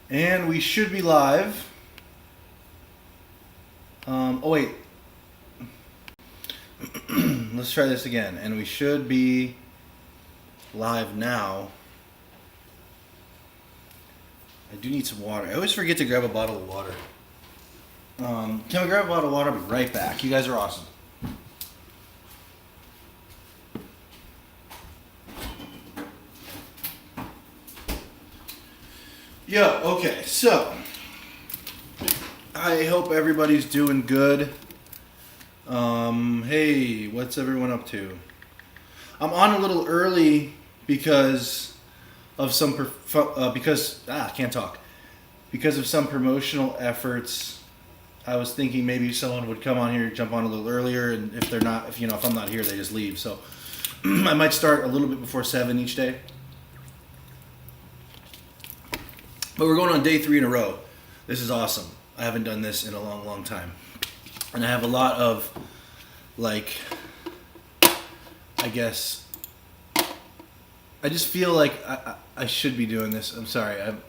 And we should be live. Oh wait. Let's try this again. And we should be live now. I do need some water. I always forget to grab a bottle of water. Can we grab a bottle of water? I'll be right back. You guys are awesome. Yeah, okay, so I hope everybody's doing good. Hey, what's everyone up to? I'm on a little early because of some I can't talk. Because of some promotional efforts. I was thinking maybe someone would come on here, jump on a little earlier, and if I'm not here, they just leave. So I might start a little bit before 7 each day. But we're going on day 3 in a row. This is awesome. I haven't done this in a long, long time. And I have a lot of, I just feel like I should be doing this. I'm sorry. I've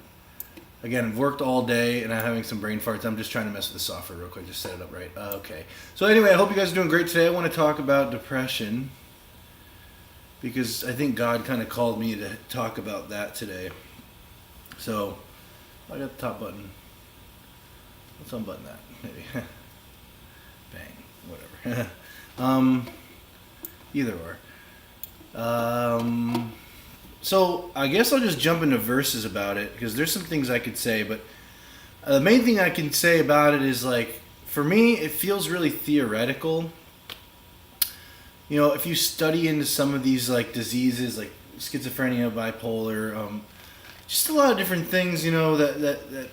worked all day and I'm having some brain farts. I'm just trying to mess with the software real quick. Just set it up right. Okay. So anyway, I hope you guys are doing great today. I want to talk about depression because I think God kind of called me to talk about that today. So I got the top button. Let's unbutton that, maybe. Bang, whatever. Either or. So I guess I'll just jump into verses about it because there's some things I could say, but the main thing I can say about it is for me, it feels really theoretical. You know, if you study into some of these diseases like schizophrenia, bipolar, just a lot of different things, that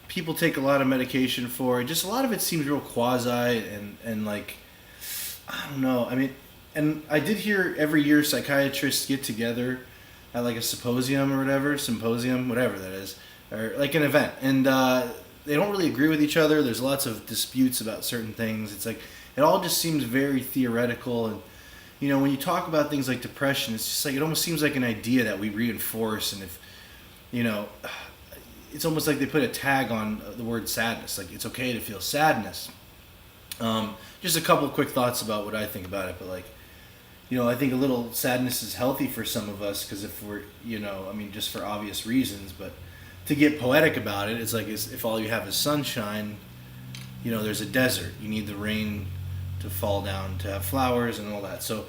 people take a lot of medication for. Just a lot of it seems real quasi and I don't know. I mean, and I did hear every year psychiatrists get together at a symposium, whatever that is, or an event, and they don't really agree with each other. There's lots of disputes about certain things. It's it all just seems very theoretical, and when you talk about things like depression, it's just it almost seems like an idea that we reinforce, and if it's almost like they put a tag on the word sadness. It's okay to feel sadness. Just a couple quick thoughts about what I think about it, but I think a little sadness is healthy for some of us because if we're, just for obvious reasons, but to get poetic about it, it's if all you have is sunshine, there's a desert. You need the rain to fall down to have flowers and all that. So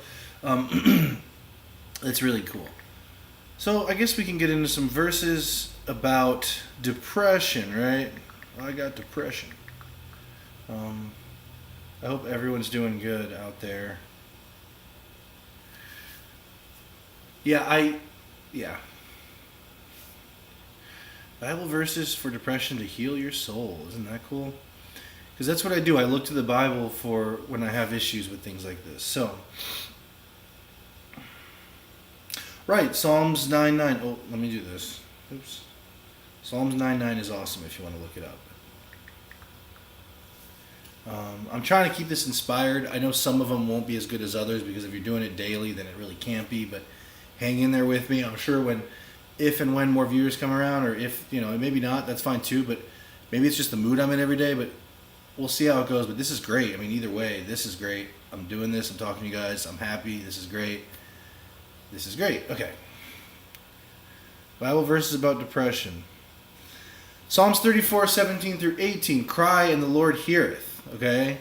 it's really cool. So I guess we can get into some verses about depression, right? I got depression. I hope everyone's doing good out there. Yeah. Bible verses for depression to heal your soul. Isn't that cool? Because that's what I do. I look to the Bible for when I have issues with things like this. So, right, Psalms 9:9. Oh, let me do this. Oops. Psalms 9:9 is awesome if you want to look it up. I'm trying to keep this inspired. I know some of them won't be as good as others because if you're doing it daily, then it really can't be. But hang in there with me. I'm sure if and when more viewers come around, or if, maybe not, that's fine too. But maybe it's just the mood I'm in every day. But we'll see how it goes. But this is great. I mean, either way, this is great. I'm doing this. I'm talking to you guys. I'm happy. This is great. This is great. Okay. Bible verses about depression. Psalms 34:17 through 18. Cry, and the Lord heareth. Okay?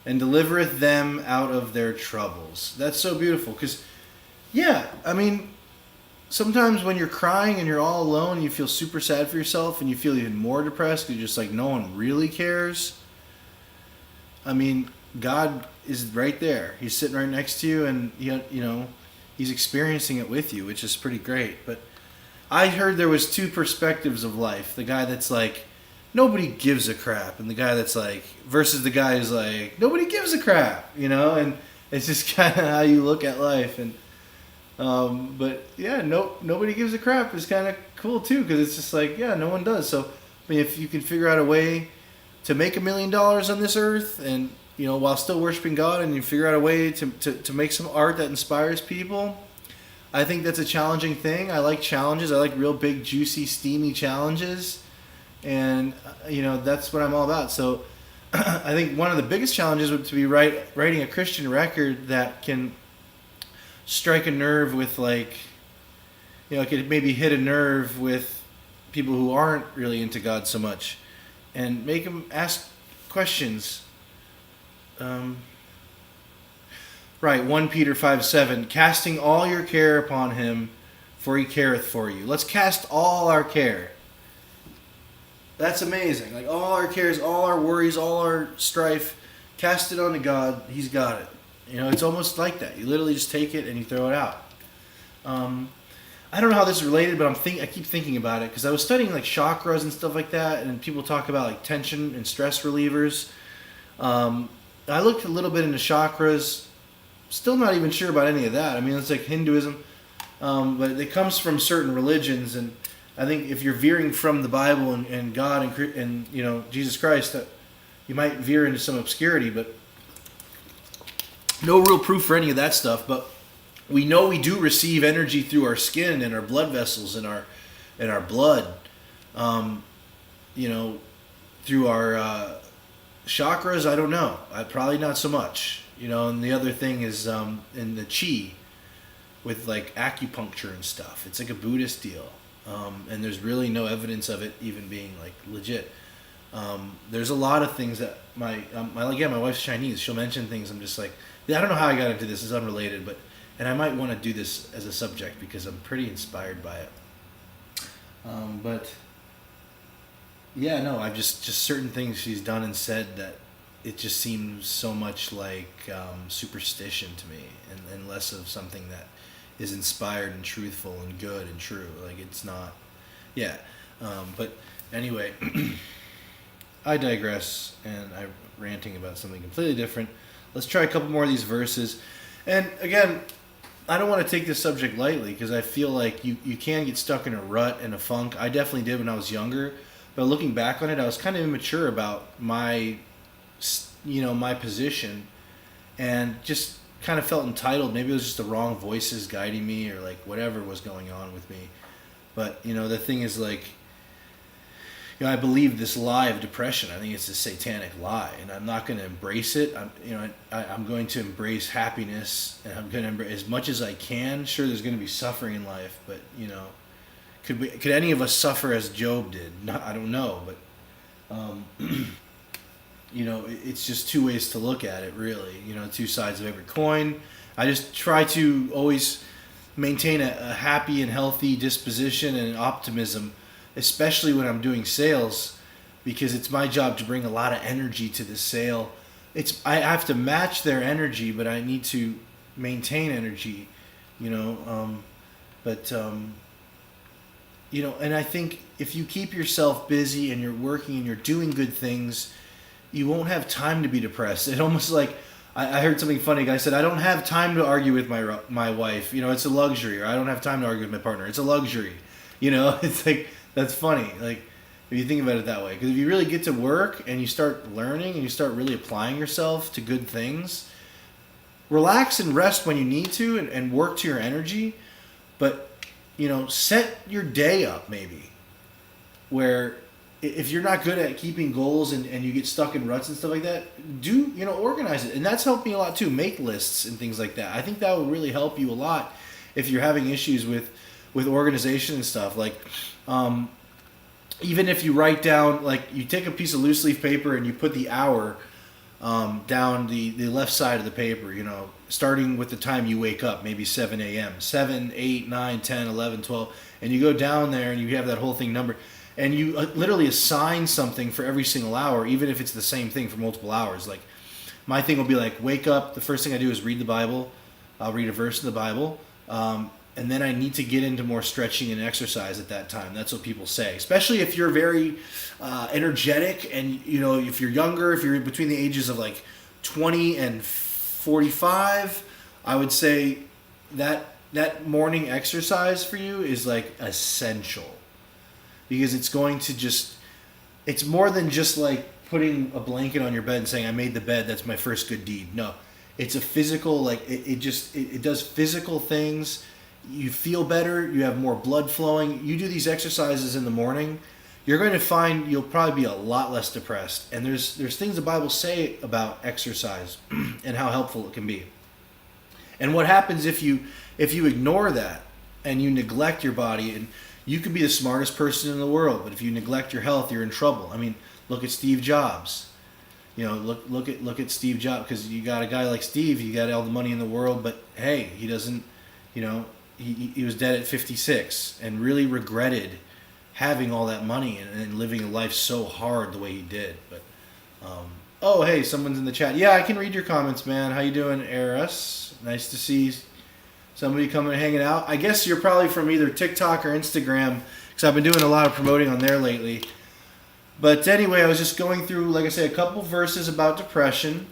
And delivereth them out of their troubles. That's so beautiful. Because, yeah, I mean, sometimes when you're crying and you're all alone, you feel super sad for yourself, and you feel even more depressed because you're just no one really cares. I mean, God is right there. He's sitting right next to you, and, He's experiencing it with you, which is pretty great. But I heard there was 2 perspectives of life. The guy that's nobody gives a crap, and the guy that's versus the guy who's nobody gives a crap, and it's just kind of how you look at life. And but yeah, nobody gives a crap is kind of cool too, because it's just no one does. So I mean, if you can figure out a way to make $1 million on this earth, and while still worshiping God, and you figure out a way to make some art that inspires people, I think that's a challenging thing. I like challenges. I like real big, juicy, steamy challenges. And, that's what I'm all about. So I think one of the biggest challenges would to be writing a Christian record that can strike a nerve with, like, could maybe hit a nerve with people who aren't really into God so much and make them ask questions. Right, 1 Peter 5:7, casting all your care upon him, for he careth for you. Let's cast all our care. That's amazing. Like, all our cares, all our worries, all our strife, cast it onto God. He's got it. It's almost like that. You literally just take it and you throw it out. I don't know how this is related, but I keep thinking about it because I was studying like chakras and stuff like that, and people talk about like tension and stress relievers. I looked a little bit into chakras. Still not even sure about any of that. I mean, it's like Hinduism, but it comes from certain religions, and I think if you're veering from the Bible and God and Jesus Christ, that you might veer into some obscurity. But no real proof for any of that stuff. But we know we do receive energy through our skin and our blood vessels and our blood. Through our chakras, I don't know. Probably not so much. And the other thing is in the chi with like acupuncture and stuff. It's like a Buddhist deal. And there's really no evidence of it even being like legit. There's a lot of things that my wife's Chinese. She'll mention things. I'm just like, I don't know how I got into this. It's unrelated, and I might want to do this as a subject because I'm pretty inspired by it. I've just certain things she's done and said that it just seems so much like superstition to me, and less of something that is inspired and truthful and good and true. Like, it's not. Yeah. But anyway, I digress, and I'm ranting about something completely different. Let's try a couple more of these verses. And again, I don't want to take this subject lightly because I feel like you can get stuck in a rut and a funk. I definitely did when I was younger. But looking back on it, I was kind of immature about my position, and just kind of felt entitled. Maybe it was just the wrong voices guiding me, or like whatever was going on with me. But the thing is, like, I believe this lie of depression. I think it's a satanic lie, and I'm not going to embrace it. I'm going to embrace happiness, and I'm going to embrace as much as I can. Sure, there's going to be suffering in life, but could any of us suffer as Job did? I don't know, but it's just two ways to look at it, really. Two sides of every coin. I just try to always maintain a happy and healthy disposition and optimism, especially when I'm doing sales, because it's my job to bring a lot of energy to the sale. I have to match their energy, but I need to maintain energy, and I think if you keep yourself busy and you're working and you're doing good things, you won't have time to be depressed. It almost like, I heard something funny. A guy said, I don't have time to argue with my wife. It's a luxury. Or I don't have time to argue with my partner. It's a luxury. It's like, that's funny. Like, if you think about it that way. Because if you really get to work and you start learning and you start really applying yourself to good things, relax and rest when you need to and work to your energy. But, set your day up maybe where if you're not good at keeping goals and you get stuck in ruts and stuff like that, organize it. And that's helped me a lot too. Make lists and things like that. I think that will really help you a lot if you're having issues with organization and stuff. Like, even if you write down, like, you take a piece of loose leaf paper and you put the hour down the left side of the paper, starting with the time you wake up, maybe 7 a.m., 7, 8, 9, 10, 11, 12, and you go down there and you have that whole thing numbered. And you literally assign something for every single hour, even if it's the same thing for multiple hours. Like, my thing will be like, wake up, the first thing I do is read the Bible. I'll read a verse in the Bible. And then I need to get into more stretching and exercise at that time. That's what people say. Especially if you're very energetic and, if you're younger, if you're between the ages of like 20 and 45, I would say that morning exercise for you is like essential. Because it's going to it's more than just like putting a blanket on your bed and saying, I made the bed, that's my first good deed. No, it's a physical, like, it does physical things. you feel better, you have more blood flowing. You do these exercises in the morning, you're going to find you'll probably be a lot less depressed. And there's things the Bible say about exercise and how helpful it can be. And what happens if you ignore that and you neglect your body, and you could be the smartest person in the world, but if you neglect your health, you're in trouble. I mean, look at Steve Jobs. Look at Steve Jobs, because you got a guy like Steve, he got all the money in the world, but hey, he doesn't, he was dead at 56 and really regretted having all that money and living a life so hard the way he did. But oh, hey, someone's in the chat. Yeah, I can read your comments, man. How you doing, Eris? Nice to see somebody coming and hanging out. I guess you're probably from either TikTok or Instagram, because I've been doing a lot of promoting on there lately. But anyway, I was just going through, like I say, a couple verses about depression.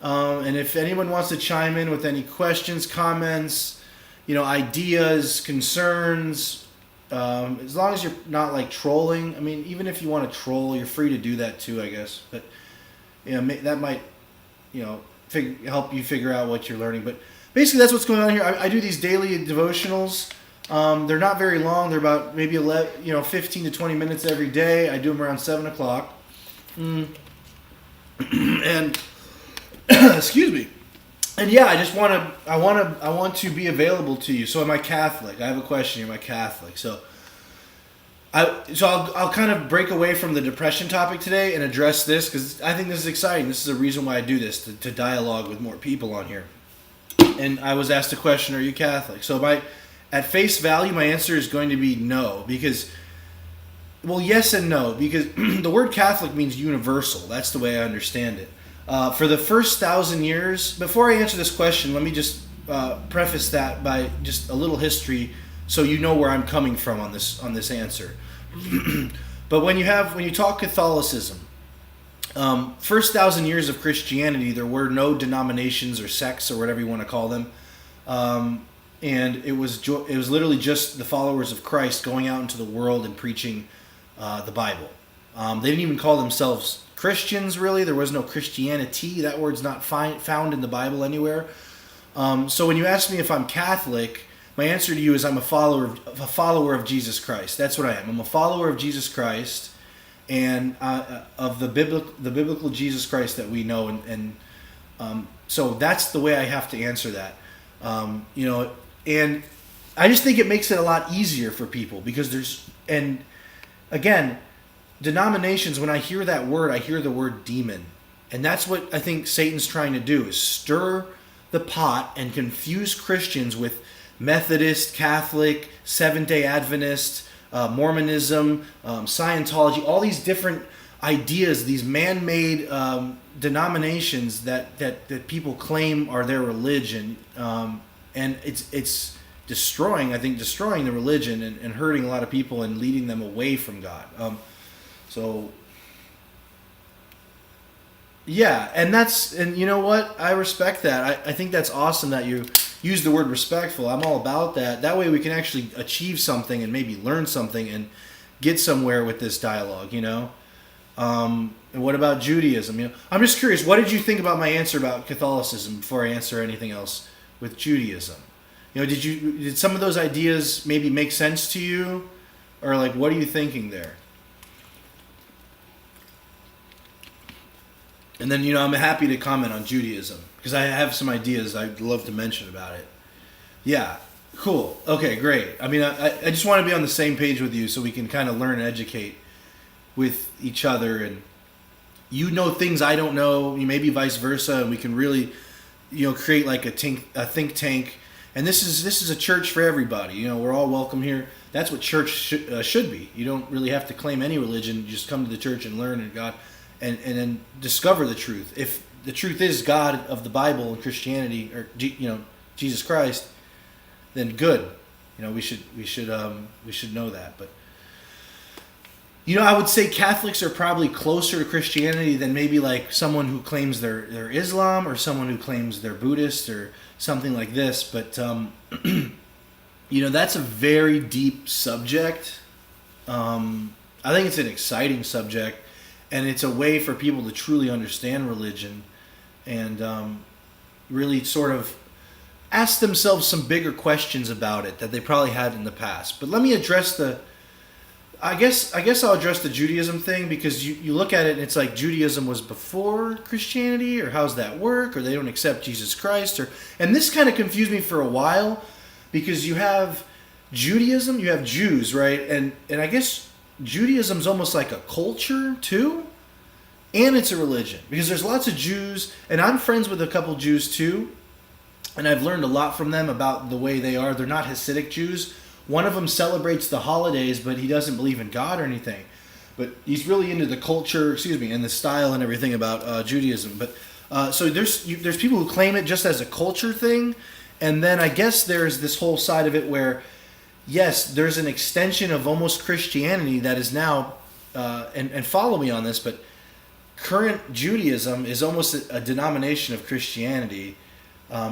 And if anyone wants to chime in with any questions, comments, ideas, concerns, as long as you're not like trolling. I mean, even if you want to troll, you're free to do that too, I guess. But that might, help you figure out what you're learning. But basically, that's what's going on here. I do these daily devotionals. They're not very long. They're about maybe 15 to 20 minutes every day. I do them around 7 o'clock. And excuse me. And yeah, I want to be available to you. So am I Catholic? I have a question. Am I Catholic? So I'll kind of break away from the depression topic today and address this, because I think this is exciting. This is a reason why I do this, to dialogue with more people on here. And I was asked a question, are you Catholic? So at face value, my answer is going to be no, because, well, yes and no, because the word Catholic means universal. That's the way I understand it. For the first 1,000 years, before I answer this question, let me just preface that by just a little history, so you know where I'm coming from on this answer. But when you talk Catholicism, first 1,000 years of Christianity, there were no denominations or sects or whatever you want to call them, and it was literally just the followers of Christ going out into the world and preaching the Bible. They didn't even call themselves Christians, really. There was no Christianity. That word's not found in the Bible anywhere. So when you ask me if I'm Catholic, my answer to you is I'm a follower of Jesus Christ. That's what I am. I'm a follower of Jesus Christ, and of the biblical Jesus Christ that we know, and so that's the way I have to answer that. And I just think it makes it a lot easier for people, because and again, denominations, when I hear that word, I hear the word demon. And that's what I think Satan's trying to do, is stir the pot and confuse Christians with Methodist, Catholic, Seventh-day Adventist, Mormonism, Scientology, all these different ideas, these man-made denominations that people claim are their religion. And it's destroying the religion and hurting a lot of people and leading them away from God. So yeah, and you know what? I respect that. I think that's awesome that you use the word respectful. I'm all about that. That way we can actually achieve something and maybe learn something and get somewhere with this dialogue, And what about Judaism? I'm just curious, what did you think about my answer about Catholicism before I answer anything else with Judaism? Did some of those ideas maybe make sense to you? Or like, what are you thinking there? And then, I'm happy to comment on Judaism, because I have some ideas I'd love to mention about it. Yeah, cool. Okay, great. I mean, I just want to be on the same page with you so we can kind of learn and educate with each other. And things I don't know, maybe vice versa, and we can really, create like a think tank. And this is a church for everybody. We're all welcome here. That's what church should be. You don't really have to claim any religion. You just come to the church and learn, and God... And then discover the truth. If the truth is God of the Bible and Christianity, or Jesus Christ, then good. We should know that. But I would say Catholics are probably closer to Christianity than maybe like someone who claims they're Islam, or someone who claims they're Buddhist, or something like this. But that's a very deep subject. I think it's an exciting subject. And it's a way for people to truly understand religion and really sort of ask themselves some bigger questions about it that they probably had in the past. But let me address I guess I'll address the Judaism thing, because you look at it and it's like Judaism was before Christianity, or how's that work, or they don't accept Jesus Christ, and this kind of confused me for a while, because you have Judaism, you have Jews, right? And I guess Judaism's almost like a culture too, and it's a religion, because there's lots of Jews, and I'm friends with a couple Jews too, and I've learned a lot from them about the way they are. They're not Hasidic Jews. One of them celebrates the holidays, but he doesn't believe in God or anything. But he's really into the culture, and the style and everything about Judaism. But so there's people who claim it just as a culture thing, and then I guess there's this whole side of it where, yes, there's an extension of almost Christianity that is now, and follow me on this, but current Judaism is almost a denomination of Christianity,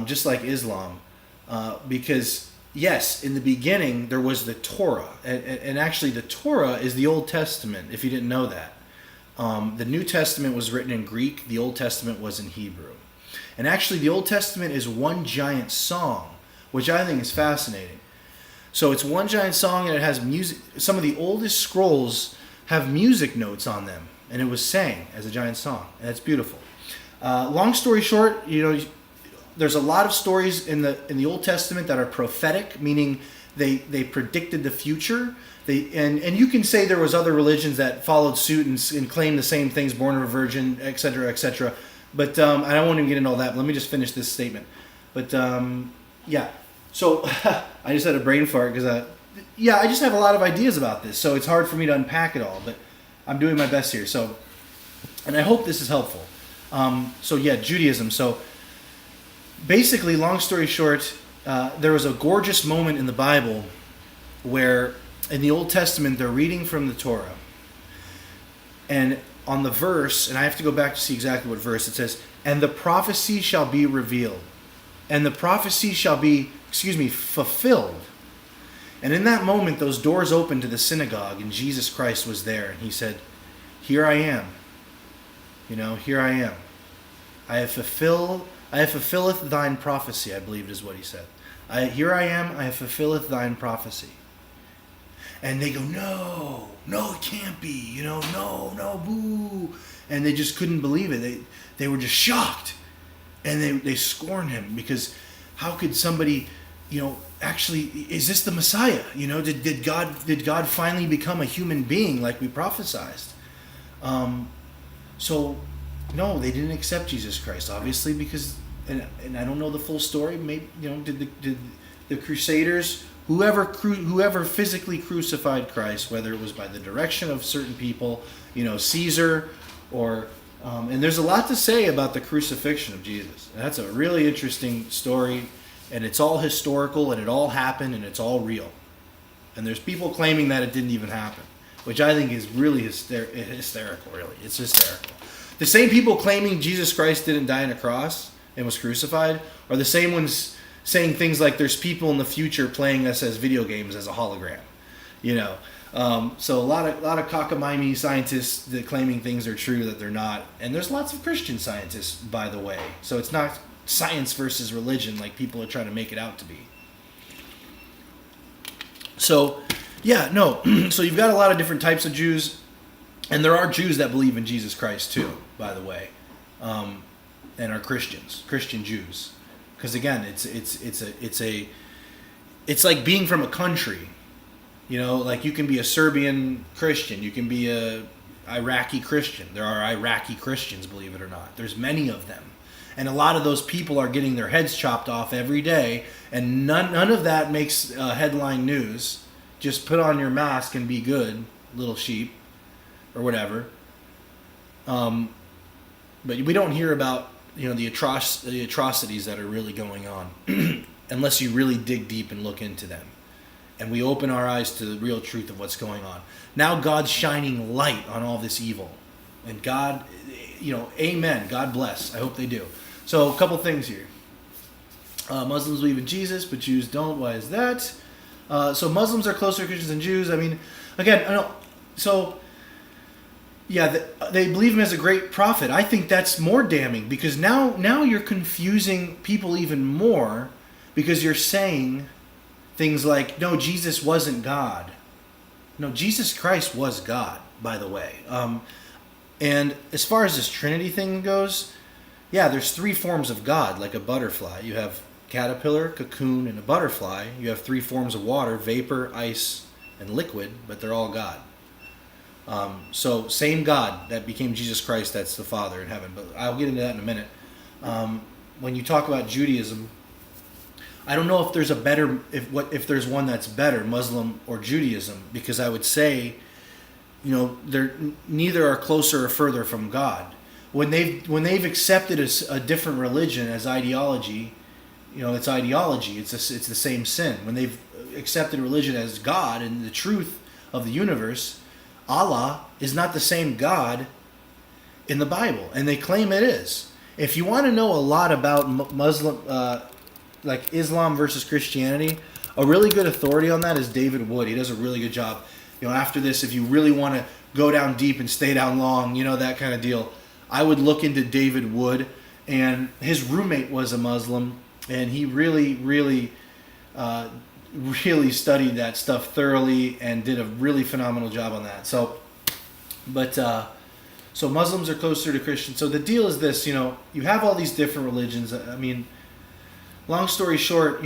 just like Islam, because yes, in the beginning there was the Torah, and actually the Torah is the Old Testament, if you didn't know that. The New Testament was written in Greek, the Old Testament was in Hebrew. And actually the Old Testament is one giant song, which I think is fascinating. So it's one giant song, and it has music. Some of the oldest scrolls have music notes on them, and it was sang as a giant song, and it's beautiful. Long story short, there's a lot of stories in the Old Testament that are prophetic, meaning they predicted the future. And you can say there was other religions that followed suit and claimed the same things, born of a virgin, etc., etc. But I don't want to get into all that. Let me just finish this statement. But yeah, so I just had a brain fart because I just have a lot of ideas about this. So it's hard for me to unpack it all, but I'm doing my best here. So, and I hope this is helpful. So yeah, Judaism. So basically, long story short, there was a gorgeous moment in the Bible where in the Old Testament they're reading from the Torah, and on the verse, and I have to go back to see exactly what verse, it says, "And the prophecy shall be revealed, and the prophecy shall be, fulfilled." And in that moment, those doors opened to the synagogue, and Jesus Christ was there, and he said, "Here I am. Here I am. I have fulfilleth thine prophecy," I believe is what he said. Here I am, I have fulfilleth thine prophecy. And they go, no, it can't be, no, boo. And they just couldn't believe it. They were just shocked. And they scorned him, because how could somebody, actually, is this the Messiah? Did God finally become a human being like we prophesied? So no, they didn't accept Jesus Christ, obviously, because, and I don't know the full story. Maybe did the Crusaders, whoever physically crucified Christ, whether it was by the direction of certain people, Caesar, or and there's a lot to say about the crucifixion of Jesus. And that's a really interesting story, and it's all historical, and it all happened, and it's all real. And there's people claiming that it didn't even happen, which I think is really hysterical. Really, it's hysterical. The same people claiming Jesus Christ didn't die on a cross and was crucified are the same ones saying things like there's people in the future playing us as video games as a hologram. So a lot of cockamamie scientists that claiming things are true that they're not. And there's lots of Christian scientists, by the way. So it's not science versus religion like people are trying to make it out to be. So, yeah, no. So you've got a lot of different types of Jews. And there are Jews that believe in Jesus Christ too, by the way, and are Christian Jews, because again, it's like being from a country, like you can be a Serbian Christian, you can be a Iraqi Christian. There are Iraqi Christians, believe it or not. There's many of them, and a lot of those people are getting their heads chopped off every day, and none of that makes headline news. Just put on your mask and be good, little sheep. Or whatever, but we don't hear about the atrocities that are really going on, unless you really dig deep and look into them, and we open our eyes to the real truth of what's going on. Now God's shining light on all this evil, and God, amen. God bless. I hope they do. So a couple things here. Muslims believe in Jesus, but Jews don't. Why is that? So Muslims are closer to Christians than Jews. I mean, again, I know. So. Yeah, they believe him as a great prophet. I think that's more damning, because now you're confusing people even more, because you're saying things like, no, Jesus wasn't God. No, Jesus Christ was God, by the way. And as far as this Trinity thing goes, yeah, there's three forms of God, like a butterfly. You have caterpillar, cocoon, and a butterfly. You have three forms of water, vapor, ice, and liquid, but they're all God. So same God that became Jesus Christ, that's the Father in heaven. But I'll get into that in a minute. When you talk about Judaism, I don't know if there's if there's one that's better, Muslim or Judaism, because I would say, they're neither are closer or further from God. When they've accepted a different religion as ideology, it's ideology. It's the same sin. When they've accepted religion as God and the truth of the universe, Allah is not the same God in the Bible, and they claim it is. If you want to know a lot about Muslim, like Islam versus Christianity, a really good authority on that is David Wood. He does a really good job. After this, if you really want to go down deep and stay down long, that kind of deal, I would look into David Wood. And his roommate was a Muslim, and he really, really, really studied that stuff thoroughly and did a really phenomenal job on that. So Muslims are closer to Christians. So the deal is this, you have all these different religions. I mean, long story short,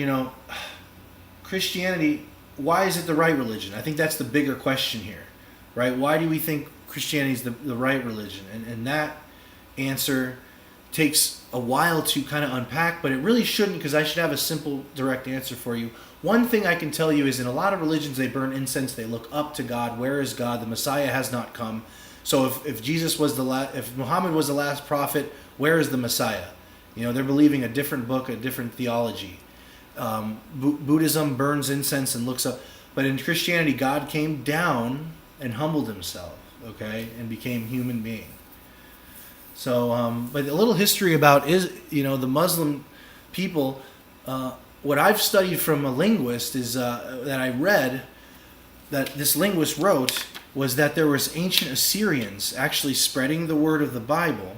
Christianity, why is it the right religion? I think that's the bigger question here, right? Why do we think Christianity is the right religion? And that answer takes a while to kind of unpack, but it really shouldn't, because I should have a simple, direct answer for you. One thing I can tell you is in a lot of religions, they burn incense, they look up to God. Where is God? The Messiah has not come. So if Jesus was if Muhammad was the last prophet, where is the Messiah? They're believing a different book, a different theology. Buddhism burns incense and looks up. But in Christianity, God came down and humbled himself, okay, and became human being. So, but a little history about the Muslim people. What I've studied from a linguist is that I read that this linguist wrote was that there was ancient Assyrians actually spreading the word of the Bible,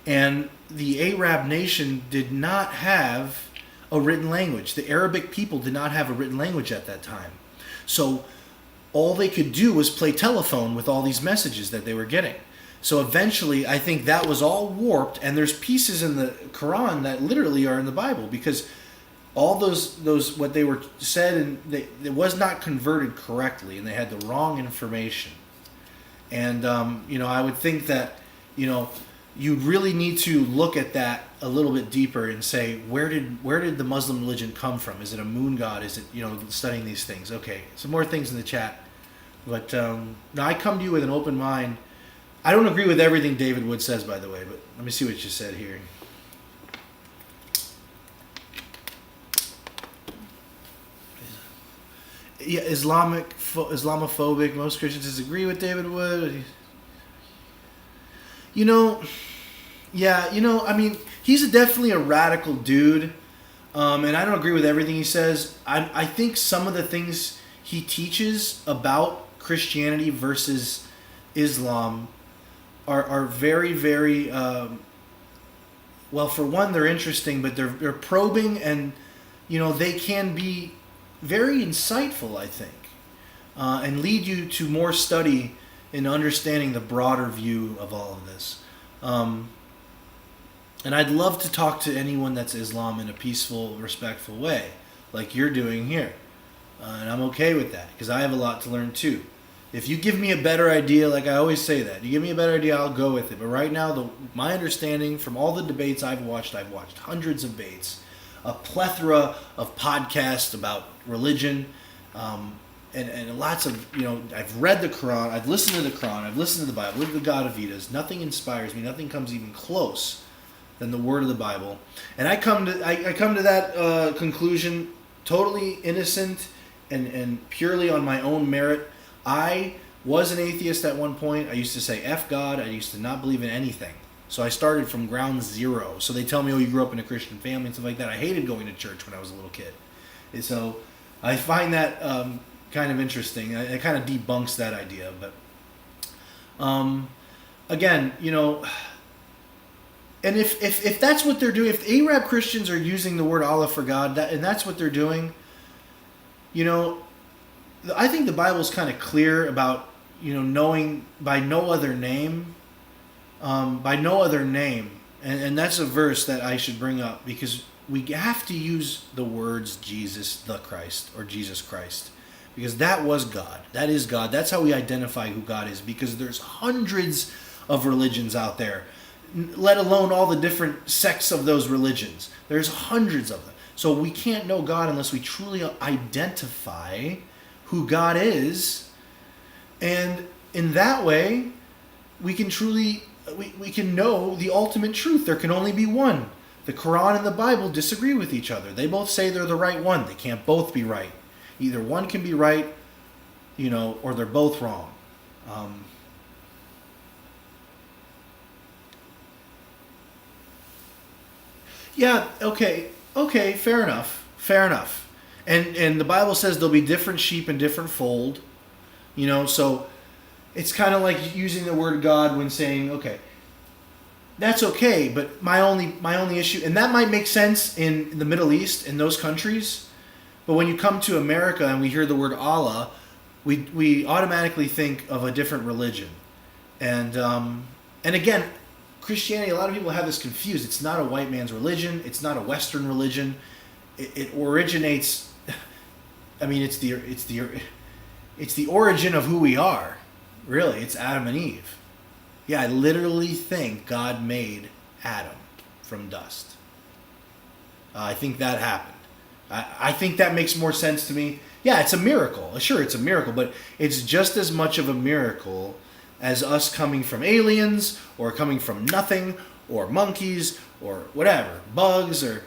and the Arab nation did not have a written language. The Arabic people did not have a written language at that time. So all they could do was play telephone with all these messages that they were getting. So eventually, I think that was all warped, and there's pieces in the Quran that literally are in the Bible, because all those what they were said, and it was not converted correctly, and they had the wrong information. And I would think that you really need to look at that a little bit deeper and say, where did the Muslim religion come from? Is it a moon god? Is it studying these things? Okay, some more things in the chat, but now I come to you with an open mind. I don't agree with everything David Wood says, by the way, but let me see what you said here. Yeah, Islamophobic. Most Christians disagree with David Wood. I mean, he's definitely a radical dude, and I don't agree with everything he says. I think some of the things he teaches about Christianity versus Islam are very, very, well, for one, they're interesting, but they're probing, and, they can be very insightful, I think, and lead you to more study in understanding the broader view of all of this. And I'd love to talk to anyone that's Islam in a peaceful, respectful way, like you're doing here. And I'm okay with that, because I have a lot to learn too. If you give me a better idea, like I always say that, you give me a better idea, I'll go with it. But right now, my understanding from all the debates I've watched hundreds of debates, a plethora of podcasts about religion, and lots of, I've read the Quran, I've listened to the Quran, I've listened to the Bible, lived the God of Vedas. Nothing inspires me, nothing comes even close than the word of the Bible. And I come to that conclusion totally innocent and purely on my own merit. I was an atheist at one point. I used to say F God. I used to not believe in anything. So I started from ground zero. So they tell me, you grew up in a Christian family and stuff like that. I hated going to church when I was a little kid. And so I find that kind of interesting. It kind of debunks that idea. But again, And if that's what they're doing, if Arab Christians are using the word Allah for God, and that's what they're doing, I think the Bible is kind of clear about, knowing by no other name, and that's a verse that I should bring up, because we have to use the words Jesus the Christ or Jesus Christ, because that was God. That is God. That's how we identify who God is, because there's hundreds of religions out there, let alone all the different sects of those religions. There's hundreds of them. So we can't know God unless we truly identify who God is. And in that way, we can truly, we can know the ultimate truth. There can only be one. The Quran and the Bible disagree with each other. They both say they're the right one. They can't both be right. Either one can be right, or they're both wrong. Yeah, okay, fair enough. And the Bible says there'll be different sheep in different fold, so it's kind of like using the word God when saying, okay, that's okay, but my only issue, and that might make sense in the Middle East, in those countries, but when you come to America and we hear the word Allah, we automatically think of a different religion. And again, Christianity, a lot of people have this confused. It's not a white man's religion. It's not a Western religion. It originates. I mean, it's the origin of who we are. Really, it's Adam and Eve. Yeah, I literally think God made Adam from dust. I think that happened. I think that makes more sense to me. Yeah, it's a miracle. Sure, it's a miracle, but it's just as much of a miracle as us coming from aliens, or coming from nothing, or monkeys, or whatever, bugs, or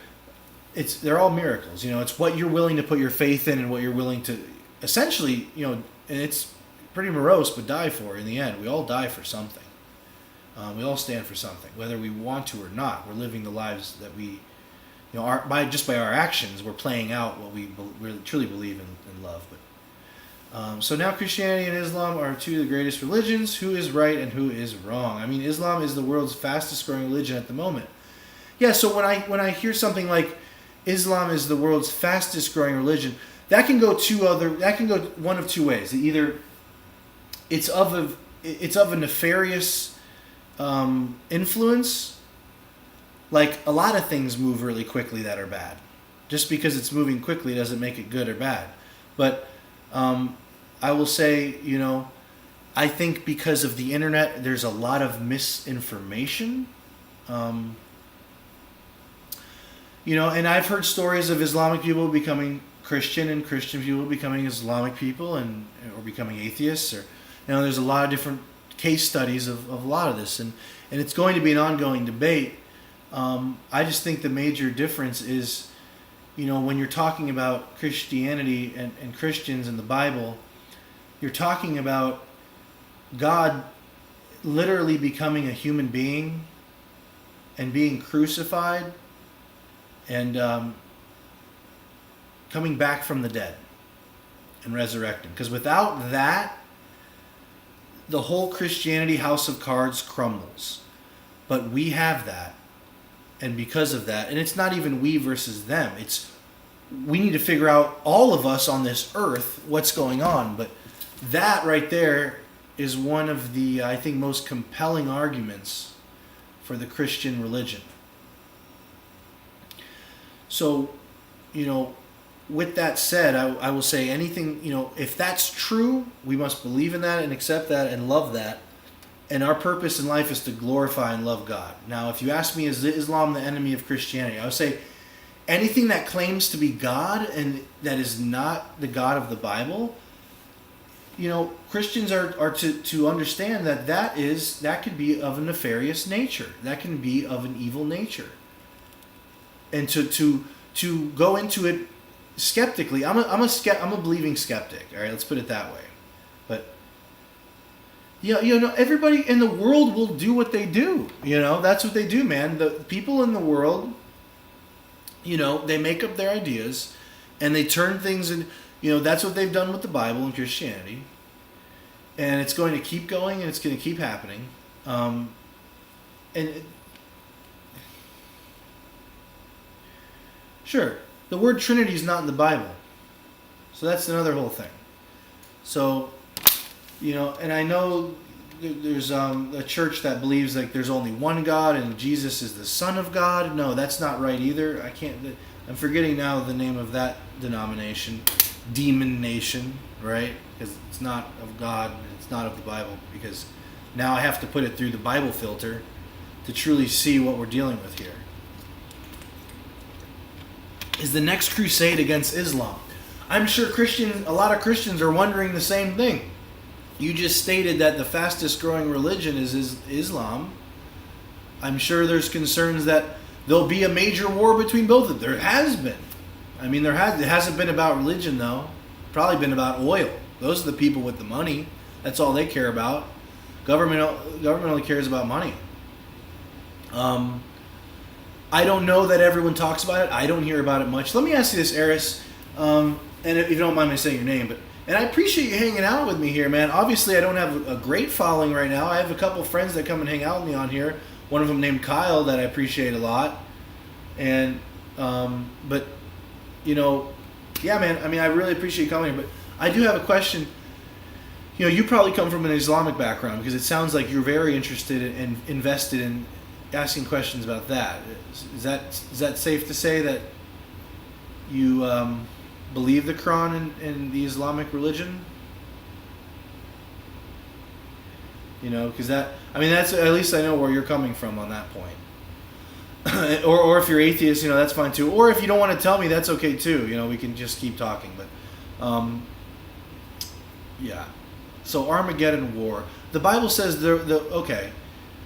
they're all miracles. It's what you're willing to put your faith in, and what you're willing to essentially, and it's pretty morose, but die for in the end. We all die for something. We all stand for something, whether we want to or not. We're living the lives that we, by our actions, we're playing out what we really truly believe in and love. But so now Christianity and Islam are two of the greatest religions. Who is right and who is wrong? I mean, Islam is the world's fastest growing religion at the moment. Yeah, so when I hear something like Islam is the world's fastest growing religion, that can go one of two ways. Either it's of a nefarious influence, like a lot of things move really quickly that are bad. Just because it's moving quickly doesn't make it good or bad. But I will say, I think because of the internet, there's a lot of misinformation. And I've heard stories of Islamic people becoming Christian and Christian people becoming Islamic people or becoming atheists. Or there's a lot of different case studies of a lot of this, and it's going to be an ongoing debate. I just think the major difference is, when you're talking about Christianity and Christians in the Bible, you're talking about God literally becoming a human being and being crucified and coming back from the dead and resurrecting. Because without that, the whole Christianity house of cards crumbles. But we have that. And because of that, and it's not even we versus them, we need to figure out, all of us on this earth, what's going on. But that right there is one of the, I think, most compelling arguments for the Christian religion. So, with that said, I will say anything, if that's true, we must believe in that and accept that and love that. And our purpose in life is to glorify and love God. Now, if you ask me, is Islam the enemy of Christianity? I would say anything that claims to be God and that is not the God of the Bible, Christians are to understand that could be of a nefarious nature. That can be of an evil nature. And to go into it skeptically, I'm a believing skeptic. All right, let's put it that way. But everybody in the world will do what they do. That's what they do, man. The people in the world, they make up their ideas and they turn things in. That's what they've done with the Bible and Christianity, and it's going to keep going and it's going to keep happening. And Sure. The word Trinity is not in the Bible. So that's another whole thing. So, and I know there's a church that believes like there's only one God and Jesus is the Son of God. No, that's not right either. I'm forgetting now the name of that denomination. Demon Nation, right? Because it's not of God and it's not of the Bible. Because now I have to put it through the Bible filter to truly see what we're dealing with here. Is the next crusade against Islam? I'm sure a lot of Christians are wondering the same thing. You just stated that the fastest growing religion is Islam. I'm sure there's concerns that there'll be a major war between both of them. There has been. I mean, it hasn't been about religion, though. Probably been about oil. Those are the people with the money. That's all they care about. Government only cares about money. I don't know that everyone talks about it. I don't hear about it much. Let me ask you this, Eris, and if you don't mind me saying your name, and I appreciate you hanging out with me here, man. Obviously, I don't have a great following right now. I have a couple friends that come and hang out with me on here. One of them named Kyle that I appreciate a lot. And, but, yeah, man, I mean, I really appreciate you coming here. But I do have a question. You probably come from an Islamic background because it sounds like you're very interested and invested in asking questions about that. Is that safe to say that you believe the Quran and the Islamic religion? Because that's at least I know where you're coming from on that point. or if you're atheist, that's fine too. Or if you don't want to tell me, that's okay too. We can just keep talking. But yeah. So Armageddon war. The Bible says okay,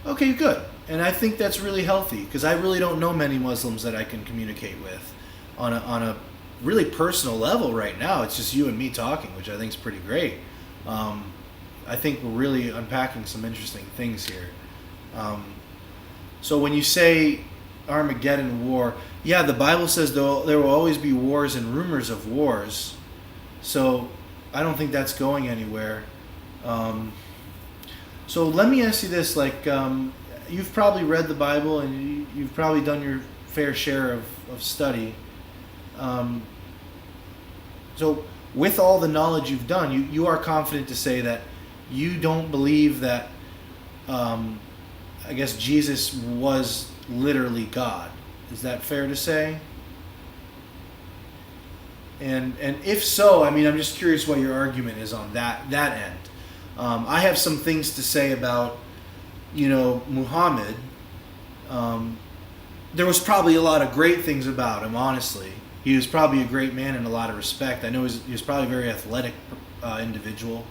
good. And I think that's really healthy because I really don't know many Muslims that I can communicate with on a really personal level right now. It's just you and me talking, which I think is pretty great. I think we're really unpacking some interesting things here. So when you say Armageddon war, yeah, the Bible says there will always be wars and rumors of wars. So I don't think that's going anywhere. So let me ask you this, you've probably read the Bible and you've probably done your fair share of study. So with all the knowledge you've done, you are confident to say that you don't believe that, I guess, Jesus was literally God. Is that fair to say? And if so, I'm just curious what your argument is on that end. I have some things to say about, Muhammad. There was probably a lot of great things about him, honestly. He was probably a great man in a lot of respect. I know he was probably a very athletic individual.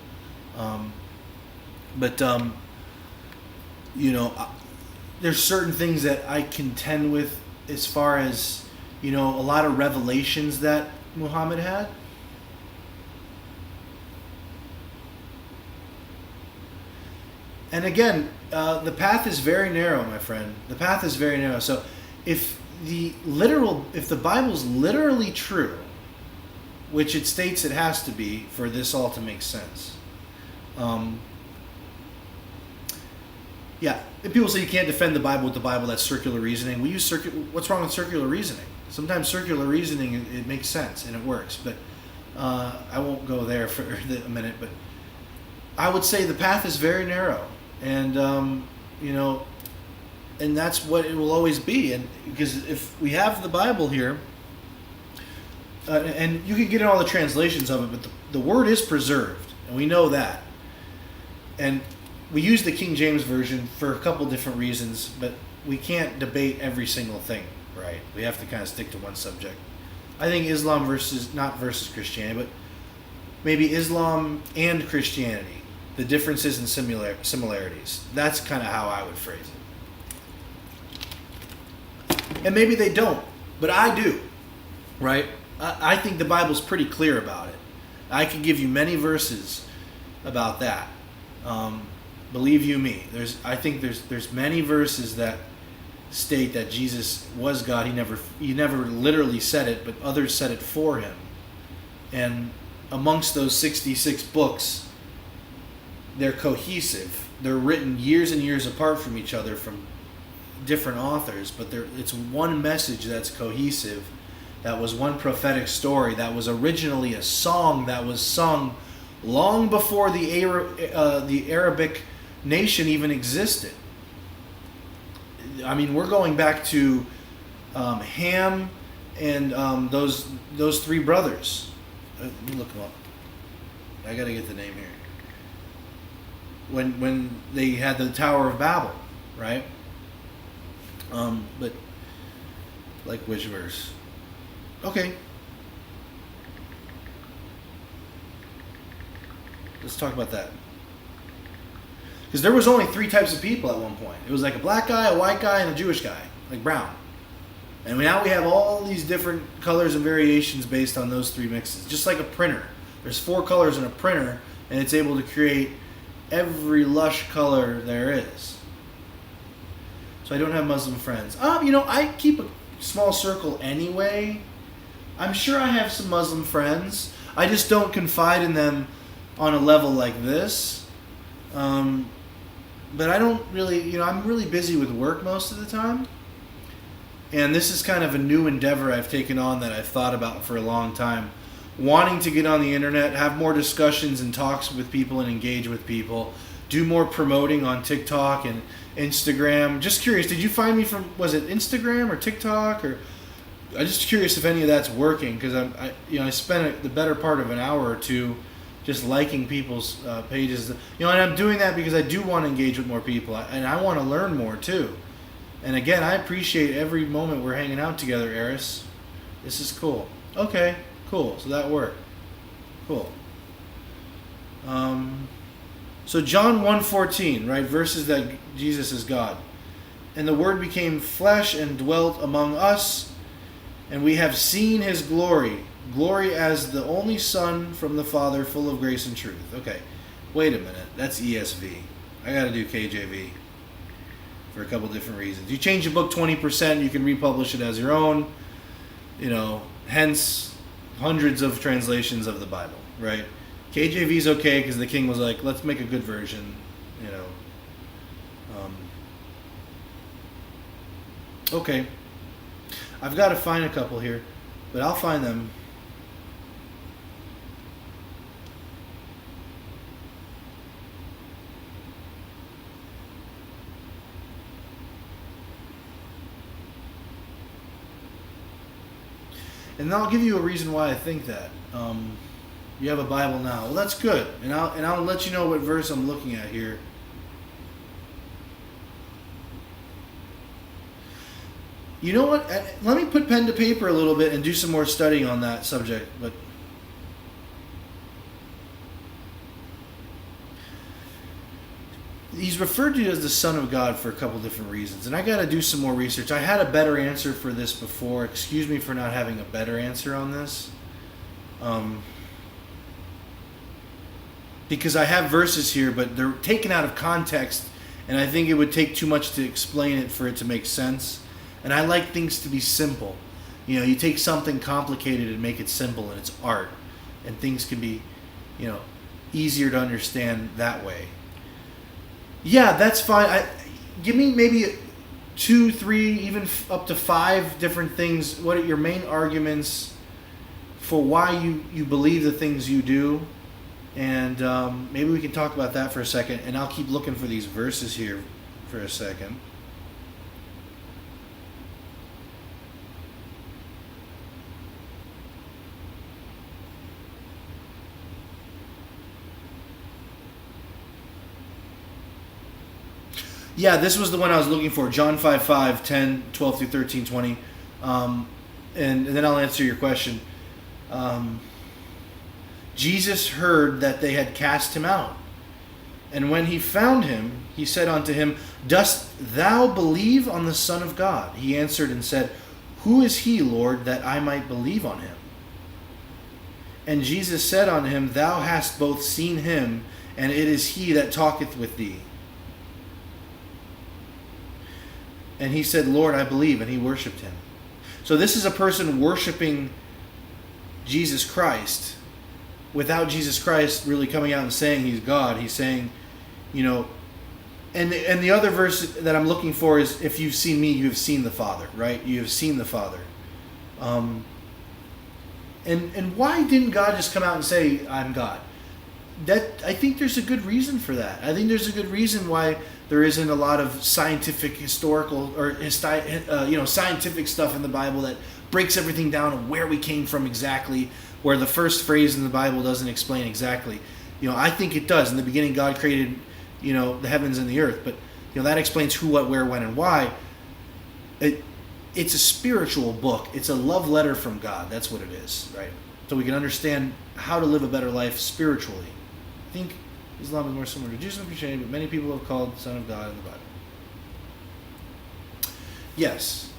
But there's certain things that I contend with as far as, a lot of revelations that Muhammad had. And again, the path is very narrow, my friend. The path is very narrow. So if the Bible's literally true, which it states it has to be for this all to make sense. Yeah, and people say you can't defend the Bible with the Bible, that's circular reasoning. We use what's wrong with circular reasoning? Sometimes circular reasoning, it makes sense and it works, but I won't go there for a minute, but I would say the path is very narrow, and and that's what it will always be. And because if we have the Bible here, and you can get in all the translations of it, but the word is preserved, and we know that. And we use the King James Version for a couple different reasons, but we can't debate every single thing, right? We have to kind of stick to one subject. I think Islam not versus Christianity, but maybe Islam and Christianity, the differences and similarities. That's kind of how I would phrase it. And maybe they don't, but I do, right? I think the Bible's pretty clear about it. I could give you many verses about that. Believe you me, I think there's many verses that state that Jesus was God. He never literally said it, but others said it for him. And amongst those 66 books, they're cohesive. They're written years and years apart from each other from different authors, but it's one message that's cohesive that was one prophetic story, that was originally a song that was sung long before the Arabic nation even existed. I mean, we're going back to Ham and those three brothers. Let me look them up. I got to get the name here. When they had the Tower of Babel, right? But like which verse? Okay. Let's talk about that. Because there was only three types of people at one point. It was like a black guy, a white guy, and a Jewish guy, like brown. And now we have all these different colors and variations based on those three mixes. Just like a printer. There's 4 colors in a printer, and it's able to create every lush color there is. So I don't have Muslim friends. I keep a small circle anyway. I'm sure I have some Muslim friends. I just don't confide in them on a level like this. But I don't really, I'm really busy with work most of the time. And this is kind of a new endeavor I've taken on that I've thought about for a long time. Wanting to get on the internet, have more discussions and talks with people and engage with people. Do more promoting on TikTok and Instagram. Just curious, did you find me from, was it Instagram or TikTok? Or I'm just curious if any of that's working, because I spent the better part of an hour or two just liking people's pages. And I'm doing that because I do want to engage with more people, and I want to learn more too. And again, I appreciate every moment we're hanging out together, Eris. This is cool. Okay, cool. So that worked. Cool. So John 1:14, right? Verses that Jesus is God. And the Word became flesh and dwelt among us, and we have seen His glory. Glory as the only Son from the Father, full of grace and truth. Okay, wait a minute. That's ESV. I got to do KJV for a couple different reasons. You change the book 20%, you can republish it as your own. Hence hundreds of translations of the Bible, right? KJV is okay because the king was like, let's make a good version, Okay. I've got to find a couple here, but I'll find them. And I'll give you a reason why I think that. You have a Bible now. Well, that's good. And I'll let you know what verse I'm looking at here. You know what? Let me put pen to paper a little bit and do some more studying on that subject. But he's referred to as the Son of God for a couple different reasons. And I got to do some more research. I had a better answer for this before. Excuse me for not having a better answer on this. Because I have verses here, but they're taken out of context. And I think it would take too much to explain it for it to make sense. And I like things to be simple. You take something complicated and make it simple, and it's art. And things can be, easier to understand that way. Yeah, that's fine. Give me maybe 2, 3, even up to 5 different things. What are your main arguments for why you believe the things you do? And maybe we can talk about that for a second. And I'll keep looking for these verses here for a second. Yeah, this was the one I was looking for. John 5:5, 10, 12 through 13, 20. And then I'll answer your question. Jesus heard that they had cast him out. And when he found him, he said unto him, Dost thou believe on the Son of God? He answered and said, Who is he, Lord, that I might believe on him? And Jesus said unto him, Thou hast both seen him, and it is he that talketh with thee. And he said, Lord, I believe, and he worshipped him. So this is a person worshiping Jesus Christ without Jesus Christ really coming out and saying he's God. He's saying, and the other verse that I'm looking for is, if you've seen me, you have seen the Father, right? You have seen the Father. And why didn't God just come out and say, I'm God? I think there's a good reason for that. I think there's a good reason why there isn't a lot of scientific, historical, or scientific stuff in the Bible that breaks everything down of where we came from exactly, where the first phrase in the Bible doesn't explain exactly. I think it does. In the beginning, God created, the heavens and the earth, but that explains who, what, where, when, and why. It's a spiritual book. It's a love letter from God. That's what it is, right? So we can understand how to live a better life spiritually. I think Islam is more similar to Judaism and Christianity, but many people have called Son of God in the Bible. Yes,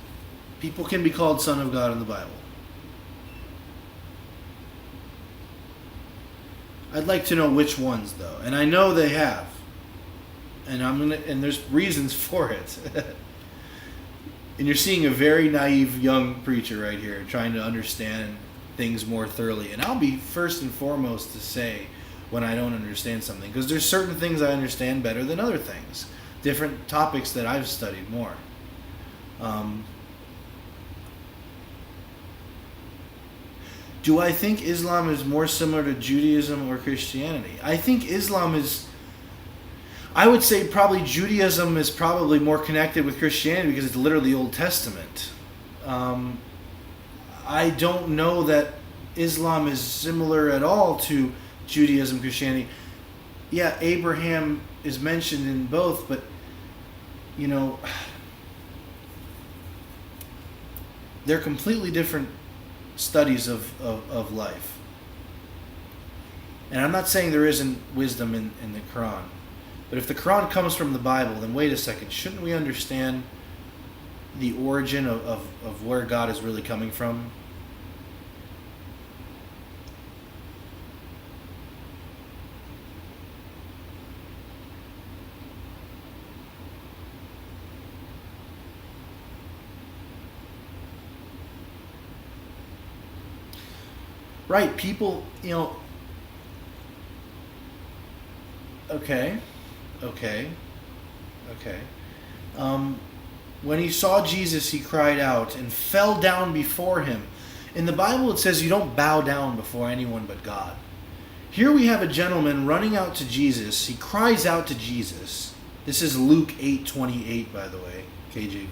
people can be called Son of God in the Bible. I'd like to know which ones, though, and I know they have, and there's reasons for it. And you're seeing a very naive young preacher right here trying to understand things more thoroughly. And I'll be first and foremost to say when I don't understand something, because there's certain things I understand better than other things. Different topics that I've studied more. Do I think Islam is more similar to Judaism or Christianity? I think I would say probably Judaism is probably more connected with Christianity because it's literally the Old Testament. I don't know that Islam is similar at all to Judaism, Christianity. Yeah, Abraham is mentioned in both, but they're completely different studies of life. And I'm not saying there isn't wisdom in the Quran. But if the Quran comes from the Bible, then wait a second, shouldn't we understand the origin of where God is really coming from? Right, people, Okay. When he saw Jesus, he cried out and fell down before him. In the Bible, it says you don't bow down before anyone but God. Here we have a gentleman running out to Jesus. He cries out to Jesus. This is Luke 8:28, by the way, KJV.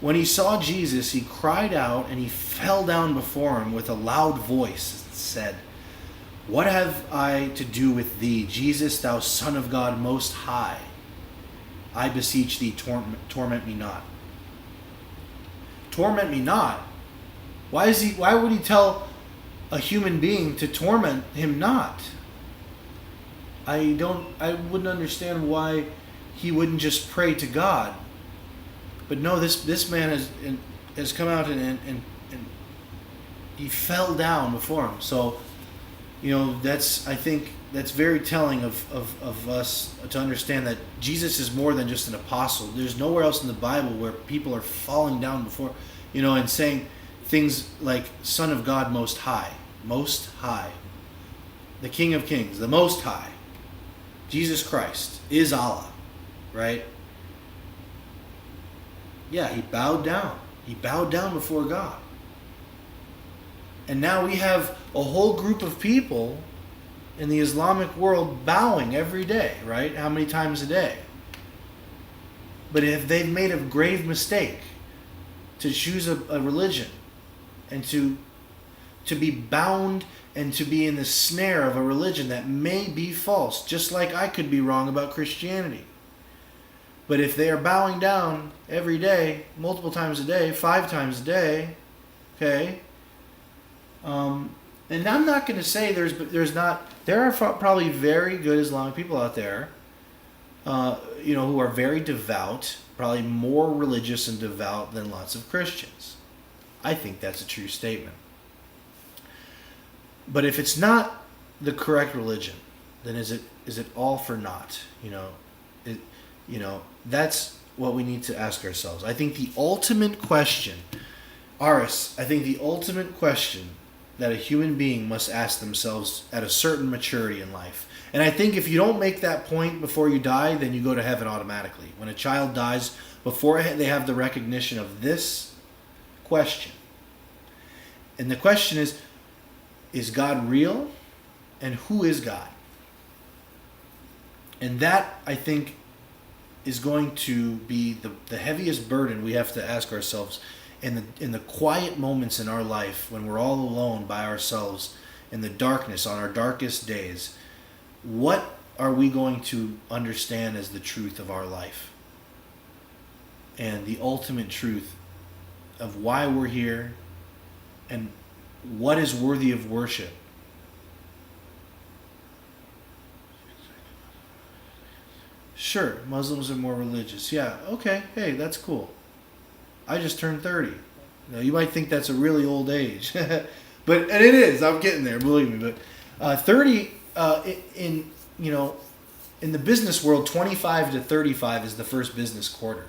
When he saw Jesus, he cried out and he fell down before him with a loud voice and said, "What have I to do with thee, Jesus, thou Son of God Most High? I beseech thee, torment me not." Torment me not? Why would he tell a human being to torment him not? I wouldn't understand why he wouldn't just pray to God. But no, this man has come out and he fell down before him. So, I think that's very telling of us to understand that Jesus is more than just an apostle. There's nowhere else in the Bible where people are falling down before, and saying things like Son of God Most High, the King of Kings, the Most High. Jesus Christ is Allah, right? Yeah, he bowed down. He bowed down before God. And now we have a whole group of people in the Islamic world bowing every day, right? How many times a day? But if they've made a grave mistake to choose a religion and to be bound and to be in the snare of a religion that may be false, just like I could be wrong about Christianity. But if they are bowing down every day, multiple times a day, 5 times a day, okay, and I'm not going to say there are probably very good Islamic people out there, who are very devout, probably more religious and devout than lots of Christians. I think that's a true statement. But if it's not the correct religion, then is it all for naught? That's what we need to ask ourselves. I think the ultimate question, Aris, that a human being must ask themselves at a certain maturity in life. And I think if you don't make that point before you die, then you go to heaven automatically. When a child dies, before they have the recognition of this question, And the question is God real? And who is God? And that, I think, is going to be the heaviest burden we have to ask ourselves in the quiet moments in our life when we're all alone by ourselves in the darkness on our darkest days. What are we going to understand as the truth of our life? And the ultimate truth of why we're here and what is worthy of worship. Sure, Muslims are more religious. Yeah, okay, hey, that's cool. I just turned 30. Now, you might think that's a really old age. And it is. I'm getting there, believe me. But 30, in the business world, 25 to 35 is the first business quarter.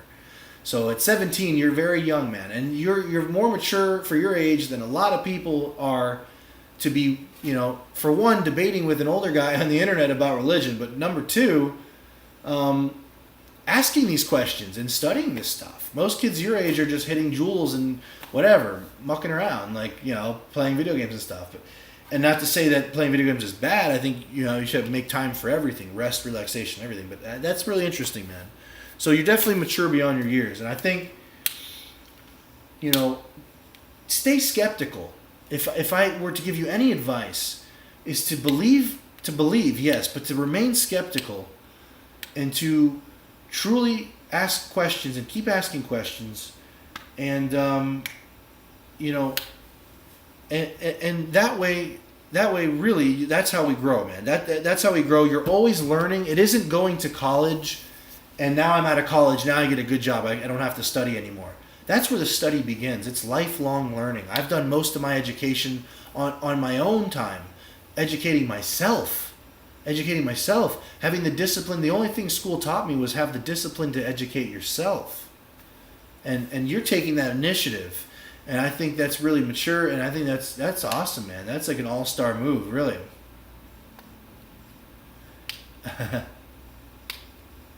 So at 17, you're very young, man. And you're more mature for your age than a lot of people are to be, for one, debating with an older guy on the internet about religion. But number two, asking these questions and studying this stuff. Most kids your age are just hitting jewels and whatever, mucking around, playing video games and stuff. And not to say that playing video games is bad. I think, you should make time for everything, rest, relaxation, everything. But that's really interesting, man. So you're definitely mature beyond your years. And I think, stay skeptical. If I were to give you any advice, is to believe, yes, but to remain skeptical and to truly ask questions and keep asking questions. And, and that way, really, that's how we grow, man. That's how we grow. You're always learning. It isn't going to college, and now I'm out of college. Now I get a good job. I don't have to study anymore. That's where the study begins. It's lifelong learning. I've done most of my education on my own time, educating myself, having the discipline. The only thing school taught me was have the discipline to educate yourself. And you're taking that initiative. And I think that's really mature, and I think that's awesome, man. That's like an all-star move, really.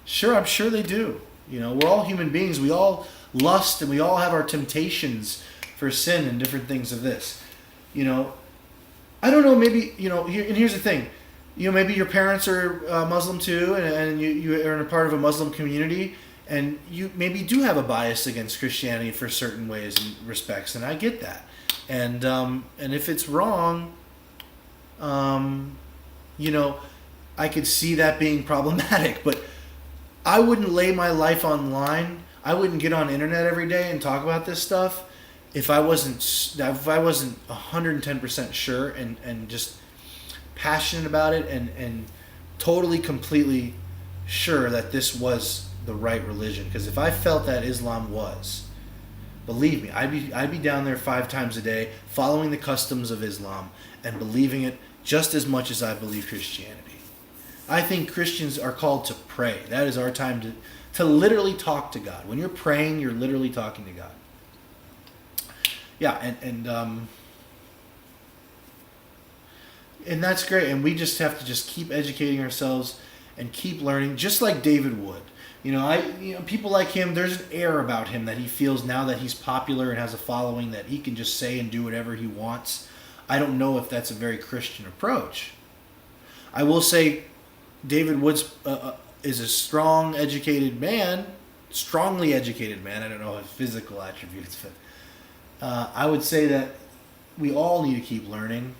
Sure, I'm sure they do. We're all human beings. We all lust, and we all have our temptations for sin and different things of this. I don't know, maybe, here's the thing. Maybe your parents are Muslim too, and you are in a part of a Muslim community, and you maybe do have a bias against Christianity for certain ways and respects, and I get that. And if it's wrong, I could see that being problematic. But I wouldn't lay my life online. I wouldn't get on the internet every day and talk about this stuff if I wasn't 110% sure and just passionate about it and totally, completely sure that this was the right religion. Because if I felt that Islam was, believe me, I'd be down there 5 times a day following the customs of Islam and believing it just as much as I believe Christianity. I think Christians are called to pray. That is our time to literally talk to God. When you're praying, you're literally talking to God. Yeah, and that's great. And we just have to just keep educating ourselves and keep learning, just like David would. People like him, there's an air about him that he feels now that he's popular and has a following that he can just say and do whatever he wants. I don't know if that's a very Christian approach. I will say David Woods is a strongly educated man. I don't know his physical attributes, but I would say that we all need to keep learning,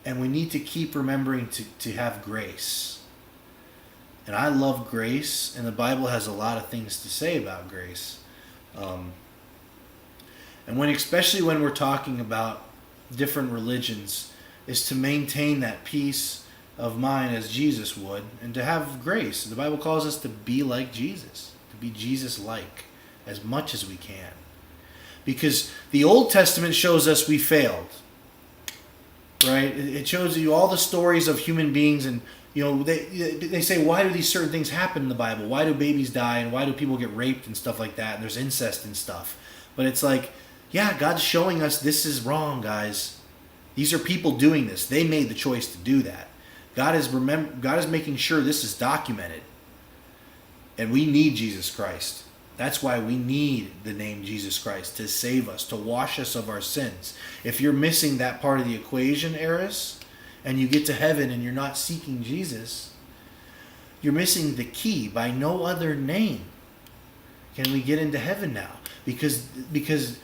and we need to keep remembering to have grace. And I love grace, and the Bible has a lot of things to say about grace. And especially when we're talking about different religions, is to maintain that peace of mind as Jesus would, and to have grace. The Bible calls us to be like Jesus, to be Jesus-like as much as we can. Because the Old Testament shows us we failed, right? It shows you all the stories of human beings, and they say, why do these certain things happen in the Bible? Why do babies die, and why do people get raped and stuff like that, and there's incest and stuff? But it's like, yeah, God's showing us this is wrong, guys. These are people doing this. They made the choice to do that. God is making sure this is documented. And we need Jesus Christ. That's why we need the name Jesus Christ to save us, to wash us of our sins. If you're missing that part of the equation, Eris, and you get to heaven and you're not seeking Jesus, you're missing the key. By no other name can we get into heaven now. Because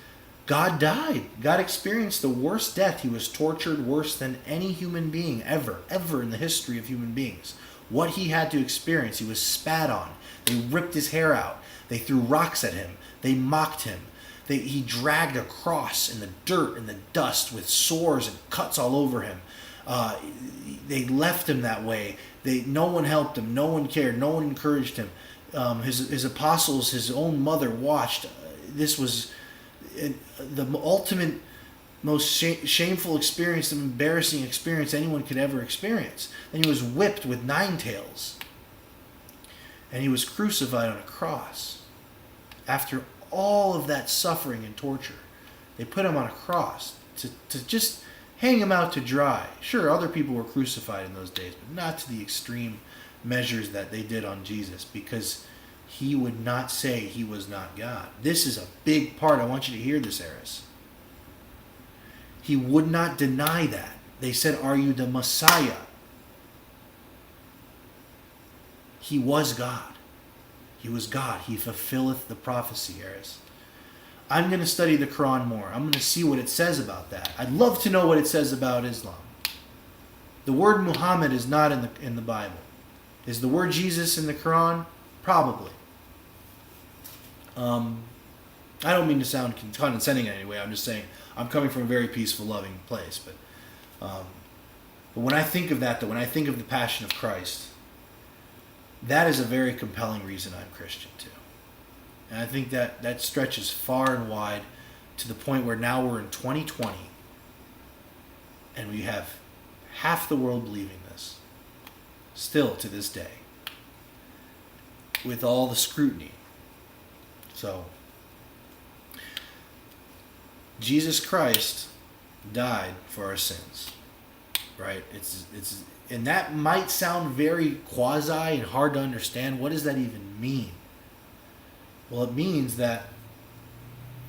God died. God experienced the worst death. He was tortured worse than any human being ever in the history of human beings. What he had to experience, he was spat on. They ripped his hair out. They threw rocks at him. They mocked him. He dragged a cross in the dirt and the dust with sores and cuts all over him. They left him that way. No one helped him. No one cared. No one encouraged him. His apostles, his own mother watched. This was the ultimate, most shameful experience, the embarrassing experience anyone could ever experience. And he was whipped with 9 tails. And he was crucified on a cross. After all of that suffering and torture, they put him on a cross to just hang him out to dry. Sure, other people were crucified in those days, but not to the extreme measures that they did on Jesus, because he would not say he was not God. This is a big part. I want you to hear this, Eris. He would not deny that. They said, "Are you the Messiah?" He was God. He was God. He fulfilleth the prophecy, Eris. I'm going to study the Quran more. I'm going to see what it says about that. I'd love to know what it says about Islam. The word Muhammad is not in the Bible. Is the word Jesus in the Quran? Probably. I don't mean to sound condescending in any way. I'm just saying I'm coming from a very peaceful, loving place. But when I think of that, though, when I think of the Passion of Christ, that is a very compelling reason I'm Christian too. And I think that stretches far and wide to the point where now we're in 2020 and we have half the world believing this, still to this day, with all the scrutiny. So, Jesus Christ died for our sins, right? And that might sound very quasi and hard to understand. What does that even mean? Well, it means that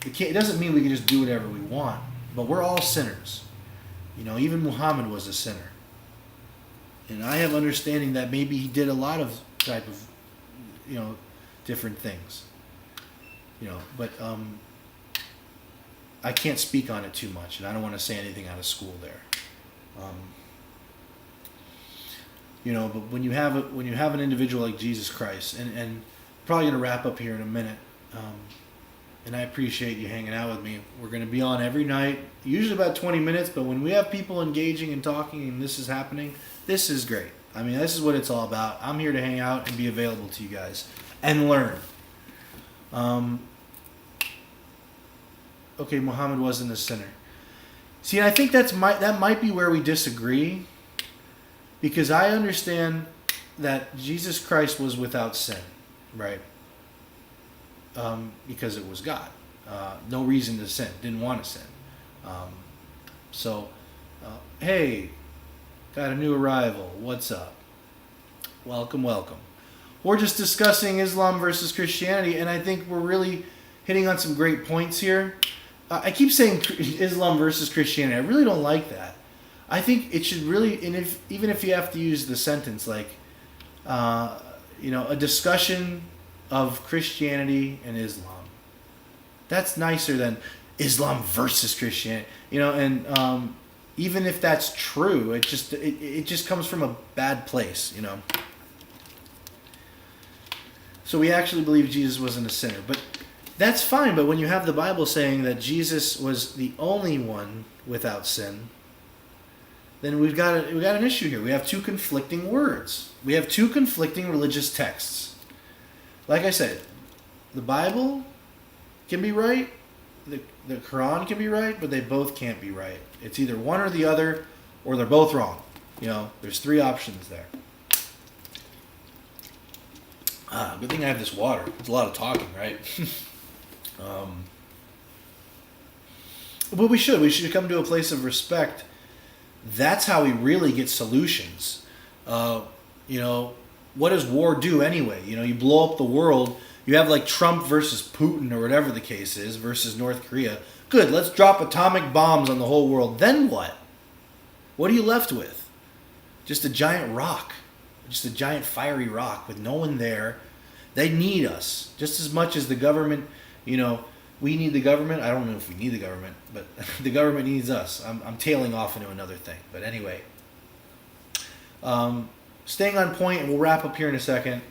it doesn't mean we can just do whatever we want, but we're all sinners. Even Muhammad was a sinner. And I have understanding that maybe he did a lot of type of, different things. But I can't speak on it too much, and I don't want to say anything out of school there. But when you have an individual like Jesus Christ, and probably going to wrap up here in a minute, and I appreciate you hanging out with me. We're going to be on every night, usually about 20 minutes, but when we have people engaging and talking and this is happening, this is great. I mean, this is what it's all about. I'm here to hang out and be available to you guys and learn. Okay, Muhammad wasn't a sinner. See, I think that might be where we disagree, because I understand that Jesus Christ was without sin, right? Because it was God. No reason to sin. Didn't want to sin. Hey, got a new arrival. What's up? Welcome, welcome. We're just discussing Islam versus Christianity, and I think we're really hitting on some great points here. I keep saying Islam versus Christianity. I really don't like that. I think it should really, and even if you have to use the sentence like, a discussion of Christianity and Islam. That's nicer than Islam versus Christianity. Even if that's true, it just comes from a bad place. So we actually believe Jesus wasn't a sinner, but that's fine. But when you have the Bible saying that Jesus was the only one without sin, then we've got an issue here. We have two conflicting words. We have two conflicting religious texts. Like I said, the Bible can be right, the Quran can be right, but they both can't be right. It's either one or the other, or they're both wrong. There's 3 options there. Good thing I have this water. It's a lot of talking, right? But we should come to a place of respect. That's how we really get solutions. What does war do anyway? You blow up the world, You have like Trump versus Putin or whatever the case is versus North Korea. Good, let's drop atomic bombs on the whole world. Then what? What are you left with? Just a giant rock. Just a giant fiery rock with no one there. They need us just as much as the government, we need the government. I don't know if we need the government, but the government needs us. I'm tailing off into another thing. But anyway, staying on point, and we'll wrap up here in a second.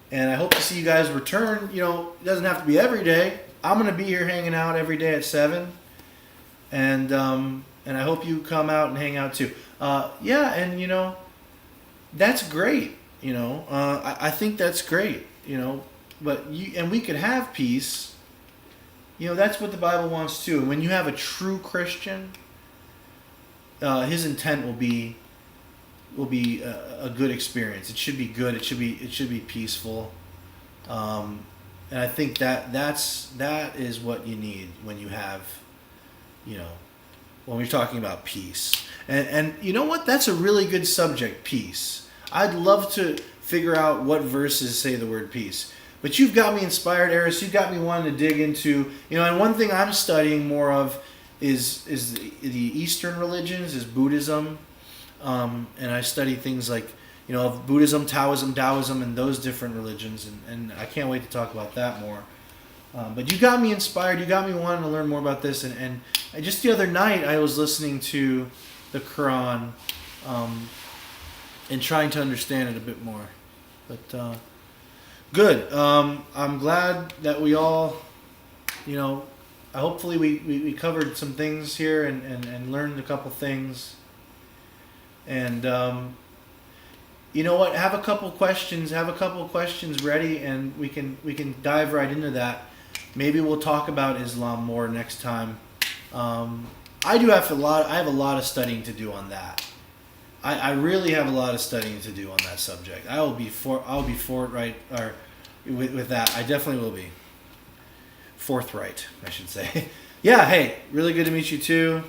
And I hope to see you guys return. It doesn't have to be every day. I'm going to be here hanging out every day at 7. And I hope you come out and hang out too. That's great. I think that's great. But we could have peace. That's what the Bible wants too. And when you have a true Christian, his intent will be a good experience. It should be good. It should be peaceful. And I think that is what you need when you have, when we're talking about peace. And you know what? That's a really good subject, peace. I'd love to figure out what verses say the word peace. But you've got me inspired, Eris. You've got me wanting to dig into, and one thing I'm studying more of is the Eastern religions, is Buddhism. And I study things like, Buddhism, Taoism, and those different religions. And I can't wait to talk about that more. But you got me inspired. You got me wanting to learn more about this. And just the other night, I was listening to the Quran and trying to understand it a bit more. But good. I'm glad that we all, hopefully we covered some things here and learned a couple things. And you know what? Have a couple questions ready, and we can dive right into that. Maybe we'll talk about Islam more next time. I have a lot of studying to do on that. I really have a lot of studying to do on that subject. I'll be forthright with that. I definitely will be forthright, I should say. Yeah. Hey, really good to meet you too.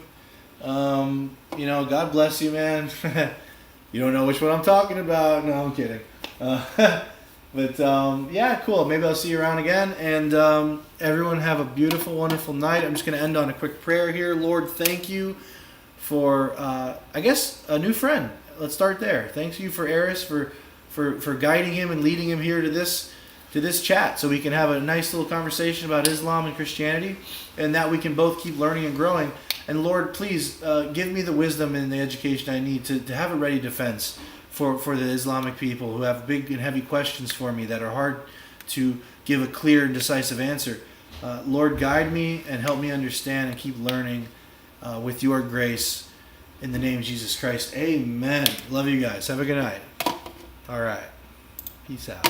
God bless you, man. You don't know which one I'm talking about. No, I'm kidding. But yeah, cool. Maybe I'll see you around again. And everyone have a beautiful, wonderful night. I'm just going to end on a quick prayer here. Lord, thank you for, a new friend. Let's start there. Thanks you for Eris for guiding him and leading him here to this chat, so we can have a nice little conversation about Islam and Christianity, and that we can both keep learning and growing. And Lord, please give me the wisdom and the education I need to have a ready defense for the Islamic people who have big and heavy questions for me that are hard to give a clear and decisive answer. Lord, guide me and help me understand and keep learning with your grace. In the name of Jesus Christ, amen. Love you guys. Have a good night. All right. Peace out.